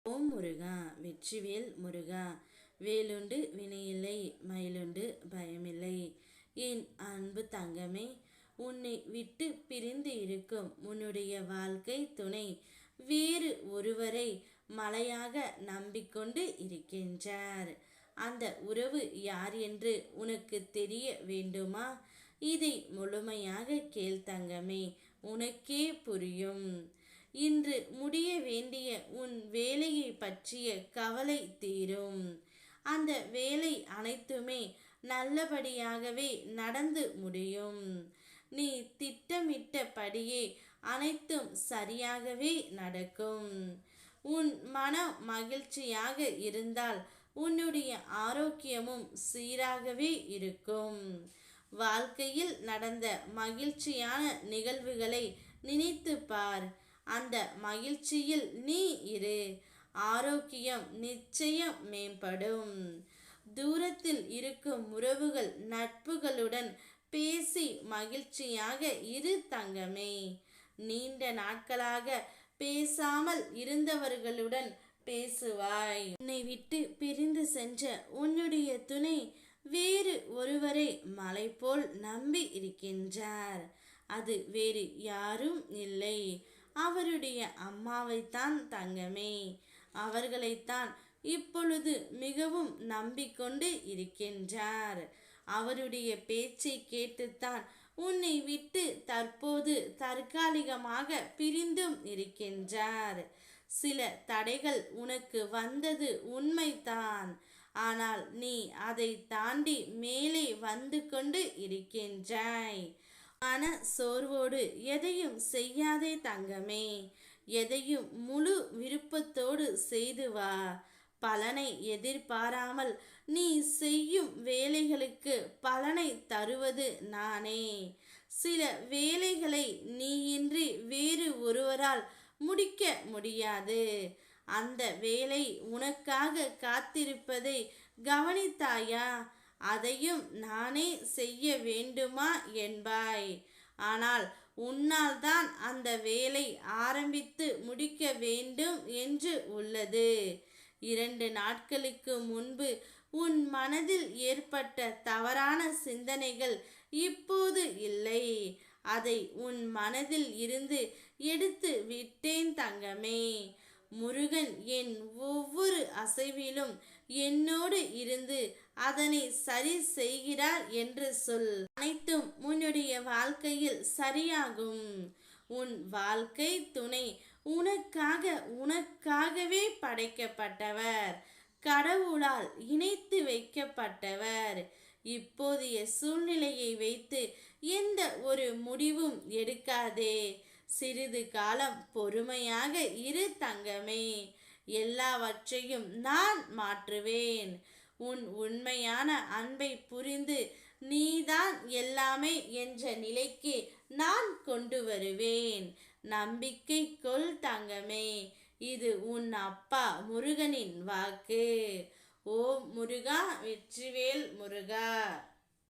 ஓம் முருகா, வெற்றிவேல் முருகா. வேலுண்டு வினையில்லை, மயிலுண்டு பயமில்லை. என் அன்பு தங்கமே, உன்னை விட்டு பிரிந்து இருக்கும் உன்னுடைய வாழ்க்கை துணை வேறு ஒருவரை மலையாக நம்பிக்கொண்டு இருக்கின்றார். அந்த உறவு யார் என்று உனக்கு தெரிய வேண்டுமா? இதை முழுமையாக கேள் தங்கமே, உனக்கே புரியும். இன்று முடிய வேண்டிய உன் வேலையை பற்றிய கவலை தீரும். அந்த வேலை அனைத்துமே நல்லபடியாகவே நடந்து முடியும். நீ திட்டமிட்டபடியே அனைத்தும் சரியாகவே நடக்கும். உன் மனம் மகிழ்ச்சியாக இருந்தால் உன்னுடைய ஆரோக்கியமும் சீராகவே இருக்கும். வாழ்க்கையில் நடந்த மகிழ்ச்சியான நிகழ்வுகளை நினைத்து பார். அந்த மகிழ்ச்சியில் நீ இரு. ஆரோக்கியம் நிச்சயம் மேம்படும். தூரத்தில் இருக்கும் உறவுகள் நட்புகளுடன் பேசி மகிழ்ச்சியாக இரு தங்கமே. நீண்ட நாட்களாக பேசாமல் இருந்தவர்களுடன் பேசுவாய். உன்னை விட்டு பிரிந்து சென்ற உன்னுடைய துணை வேறு ஒருவரை மலை போல் நம்பி இருக்கின்றார். அது வேறு யாரும் இல்லை, அவருடைய அம்மாவைத்தான் தங்கமே. அவர்களைத்தான் இப்பொழுது மிகவும் நம்பிக்கொண்டு இருக்கின்றார். அவருடைய பேச்சை கேட்டுத்தான் உன்னை விட்டு தற்போது தற்காலிகமாக பிரிந்தும் இருக்கின்றார். சில தடைகள் உனக்கு வந்தது உண்மைதான். ஆனால் நீ அதை தாண்டி மேலே வந்து கொண்டு இருக்கின்றாய். மன சோர்வோடு எதையும் செய்யாதே தங்கமே. எதையும் முழு விருப்பத்தோடு செய்து வா. பலனை எதிர்பாராமல் நீ செய்யும் வேலைகளுக்கு பலனை தருவது நானே. சில வேலைகளை நீயின்றி வேறு ஒருவரால் முடிக்க முடியாது. அந்த வேலை உனக்காக காத்திருப்பதை கவனித்தாயா? அதையும் நானே செய்ய வேண்டுமா என்பாய். ஆனால் உன்னால் தான் அந்த வேலை ஆரம்பித்து முடிக்க வேண்டும் என்று உள்ளது. 2 நாட்களுக்கு முன்பு உன் மனதில் ஏற்பட்ட தவறான சிந்தனைகள் இப்போது இல்லை. அதை உன் மனதில் இருந்து எடுத்து விட்டேன் தங்கமே. முருகன் என் ஒவ்வொரு அசைவிலும் என்னோடு இருந்து அதனை சரி செய்கிறார் என்று சொல். அனைத்தும் உன்னுடைய வாழ்க்கையில் சரியாகும். உன் வாழ்க்கை துணை உனக்காகவே படைக்கப்பட்டவர். கடவுளால் இணைத்து வைக்கப்பட்டவர். இப்போதைய சூழ்நிலையை வைத்து எந்த ஒரு முடிவும் எடுக்காதே. சிறிது காலம் பொறுமையாக இரு தங்கமே. எல்லாவற்றையும் நான் மாற்றுவேன். உன் உண்மையான அன்பை புரிந்து நீதான் எல்லாமே என்ற நிலைக்கு நான் கொண்டு வருவேன். நம்பிக்கை கொள் தங்கமே. இது உன் அப்பா முருகனின் வாக்கு. ஓம் முருகா, வெற்றிவேல் முருகா.